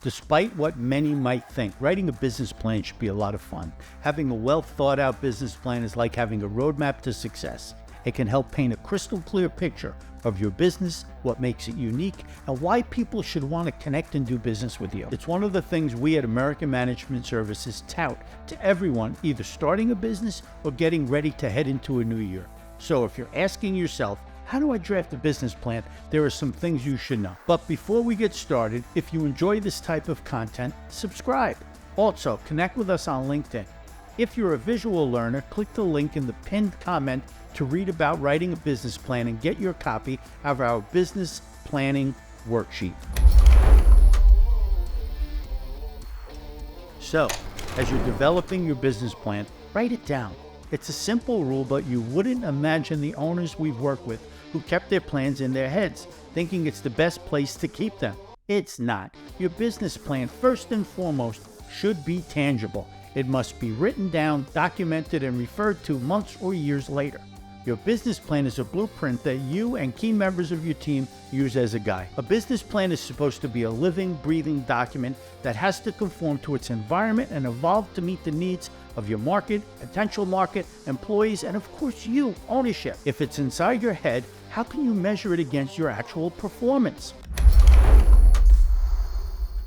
Despite what many might think, writing a business plan should be a lot of fun. Having a well thought out business plan is like having a roadmap to success. It can help paint a crystal clear picture of your business, what makes it unique, and why people should want to connect and do business with you. It's one of the things we at American Management Services tout to everyone either starting a business or getting ready to head into a new year. So if you're asking yourself, how do I draft a business plan? There are some things you should know. But before we get started, if you enjoy this type of content, subscribe. Also, connect with us on LinkedIn. If you're a visual learner, click the link in the pinned comment to read about writing a business plan and get your copy of our business planning worksheet. So, as you're developing your business plan, write it down. It's a simple rule, but you wouldn't imagine the owners we've worked with who kept their plans in their heads, thinking it's the best place to keep them. It's not. Your business plan, first and foremost, should be tangible. It must be written down, documented, and referred to months or years later. Your business plan is a blueprint that you and key members of your team use as a guide. A business plan is supposed to be a living, breathing document that has to conform to its environment and evolve to meet the needs of your market, potential market, employees, and of course you, ownership. If it's inside your head, how can you measure it against your actual performance?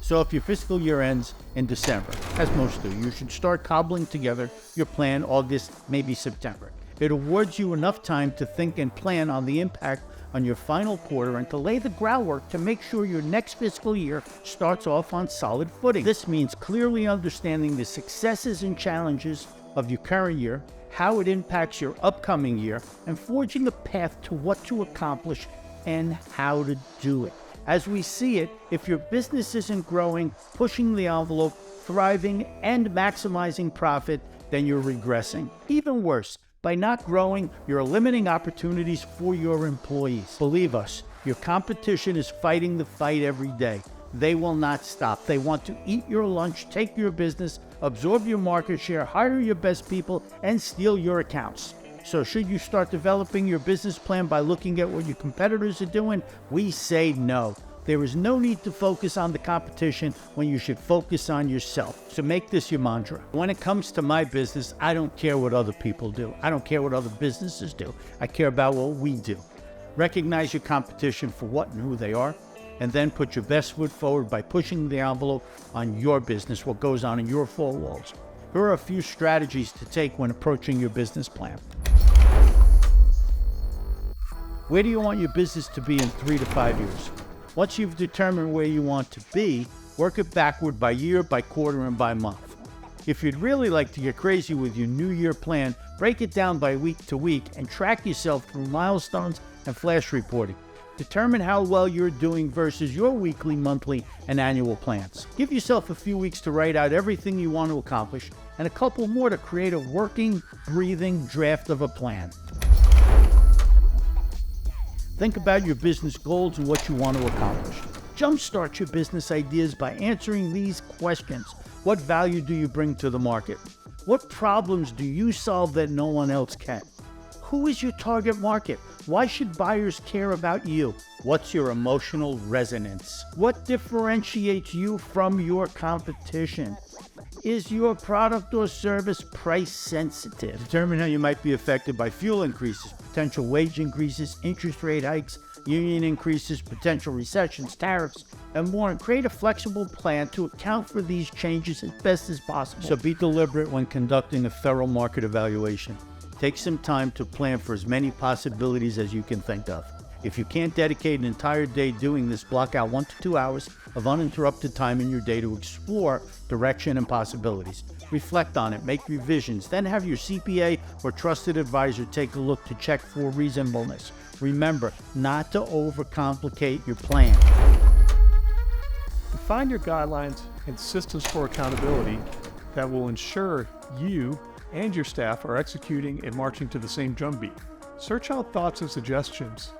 So if your fiscal year ends in December, as most do, you should start cobbling together your plan August, maybe September. It awards you enough time to think and plan on the impact on your final quarter and to lay the groundwork to make sure your next fiscal year starts off on solid footing. This means clearly understanding the successes and challenges of your current year, how it impacts your upcoming year, and forging a path to what to accomplish and how to do it. As we see it, if your business isn't growing, pushing the envelope, thriving, and maximizing profit, then you're regressing. Even worse, by not growing, you're limiting opportunities for your employees. Believe us, your competition is fighting the fight every day. They will not stop. They want to eat your lunch, take your business, absorb your market share, hire your best people, and steal your accounts. So should you start developing your business plan by looking at what your competitors are doing? We say no. There is no need to focus on the competition when you should focus on yourself. So make this your mantra. When it comes to my business, I don't care what other people do. I don't care what other businesses do. I care about what we do. Recognize your competition for what and who they are, and then put your best foot forward by pushing the envelope on your business, what goes on in your four walls. Here are a few strategies to take when approaching your business plan. Where do you want your business to be in 3 to 5 years? Once you've determined where you want to be, work it backward by year, by quarter, and by month. If you'd really like to get crazy with your New Year plan, break it down by week to week and track yourself through milestones and flash reporting. Determine how well you're doing versus your weekly, monthly, and annual plans. Give yourself a few weeks to write out everything you want to accomplish and a couple more to create a working, breathing draft of a plan. Think about your business goals and what you want to accomplish. Jumpstart your business ideas by answering these questions. What value do you bring to the market? What problems do you solve that no one else can? Who is your target market? Why should buyers care about you? What's your emotional resonance? What differentiates you from your competition? Is your product or service price sensitive? Determine how you might be affected by fuel increases, potential wage increases, interest rate hikes, union increases, potential recessions, tariffs, and more, and create a flexible plan to account for these changes as best as possible. So be deliberate when conducting a thorough market evaluation. Take some time to plan for as many possibilities as you can think of. If you can't dedicate an entire day doing this, block out 1 to 2 hours of uninterrupted time in your day to explore direction and possibilities. Reflect on it, make revisions, then have your CPA or trusted advisor take a look to check for reasonableness. Remember, not to overcomplicate your plan. Define your guidelines and systems for accountability that will ensure you and your staff are executing and marching to the same drumbeat. Search out thoughts and suggestions.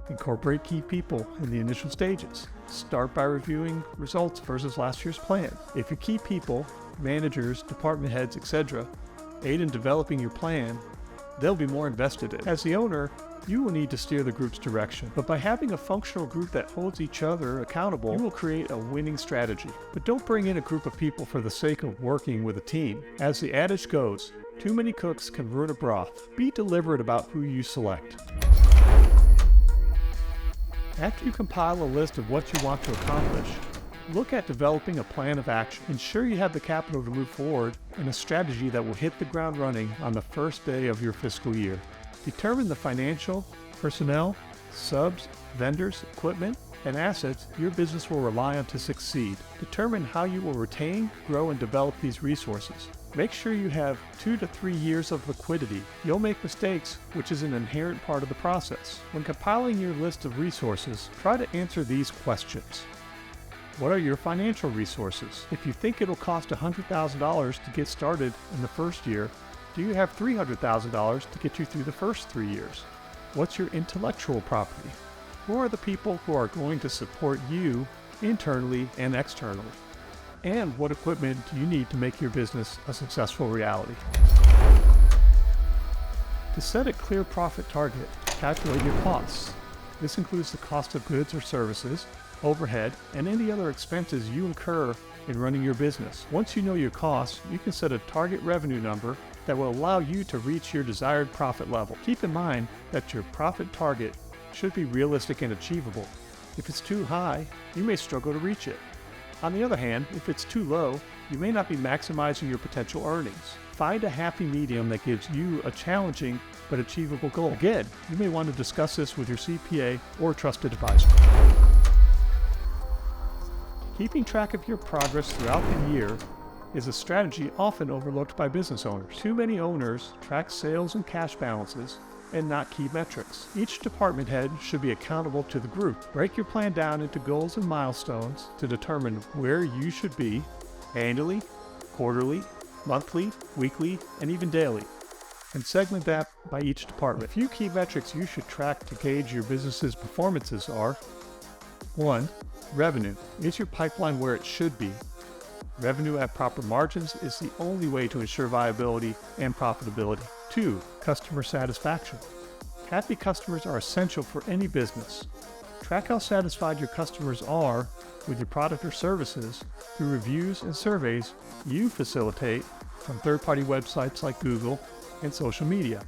Incorporate key people in the initial stages. Start by reviewing results versus last year's plan. If your key people, managers, department heads, etc., aid in developing your plan, they'll be more invested in it. As the owner, You will need to steer the group's direction, but by having a functional group that holds each other accountable, you will create a winning strategy. But don't bring in a group of people for the sake of working with a team. As the adage goes, too many cooks can ruin a broth. Be deliberate about who you select. After you compile a list of what you want to accomplish, look at developing a plan of action. Ensure you have the capital to move forward and a strategy that will hit the ground running on the first day of your fiscal year. Determine the financial, personnel, subs, vendors, equipment, and assets your business will rely on to succeed. Determine how you will retain, grow, and develop these resources. Make sure you have 2 to 3 years of liquidity. You'll make mistakes, which is an inherent part of the process. When compiling your list of resources, try to answer these questions. What are your financial resources? If you think it'll cost $100,000 to get started in the first year, do you have $300,000 to get you through the first 3 years? What's your intellectual property? Who are the people who are going to support you internally and externally? And what equipment do you need to make your business a successful reality? To set a clear profit target, calculate your costs. This includes the cost of goods or services, overhead, and any other expenses you incur in running your business. Once you know your costs, you can set a target revenue number that will allow you to reach your desired profit level. Keep in mind that your profit target should be realistic and achievable. If it's too high, you may struggle to reach it. On the other hand, if it's too low, you may not be maximizing your potential earnings. Find a happy medium that gives you a challenging but achievable goal. Again, you may want to discuss this with your CPA or trusted advisor. Keeping track of your progress throughout the year is a strategy often overlooked by business owners. Too many owners track sales and cash balances and not key metrics. Each department head should be accountable to the group. Break your plan down into goals and milestones to determine where you should be annually, quarterly, monthly, weekly, and even daily, and segment that by each department. A few key metrics you should track to gauge your business's performances are: 1. Revenue. Is your pipeline where it should be? Revenue at proper margins is the only way to ensure viability and profitability. 2. Customer satisfaction. Happy customers are essential for any business. Track how satisfied your customers are with your product or services through reviews and surveys you facilitate from third-party websites like Google and social media.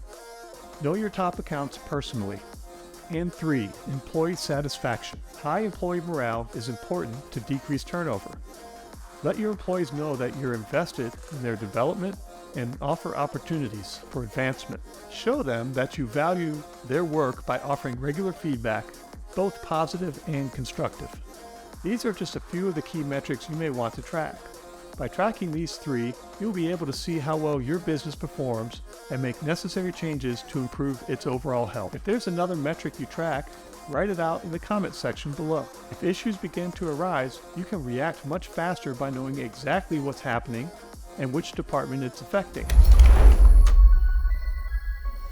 Know your top accounts personally. And 3. Employee satisfaction. High employee morale is important to decrease turnover. Let your employees know that you're invested in their development and offer opportunities for advancement. Show them that you value their work by offering regular feedback, both positive and constructive. These are just a few of the key metrics you may want to track. By tracking these 3, you'll be able to see how well your business performs and make necessary changes to improve its overall health. If there's another metric you track, write it out in the comments section below. If issues begin to arise, you can react much faster by knowing exactly what's happening and which department it's affecting.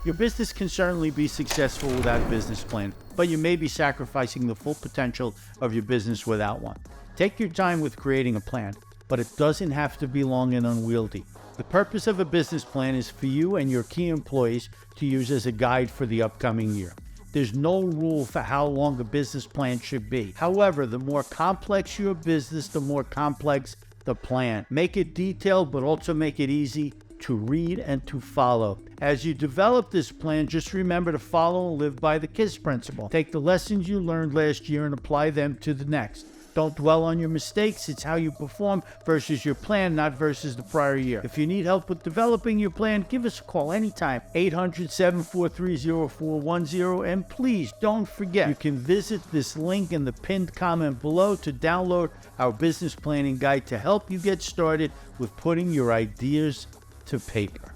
Your business can certainly be successful without a business plan, but you may be sacrificing the full potential of your business without one. Take your time with creating a plan, but it doesn't have to be long and unwieldy. The purpose of a business plan is for you and your key employees to use as a guide for the upcoming year. There's no rule for how long a business plan should be. However, the more complex your business, the more complex the plan. Make it detailed, but also make it easy to read and to follow. As you develop this plan, just remember to follow and live by the KISS principle. Take the lessons you learned last year and apply them to the next. Don't dwell on your mistakes. It's how you perform versus your plan, not versus the prior year. If you need help with developing your plan, give us a call anytime, 800-743-0410. And please don't forget, you can visit this link in the pinned comment below to download our business planning guide to help you get started with putting your ideas to paper.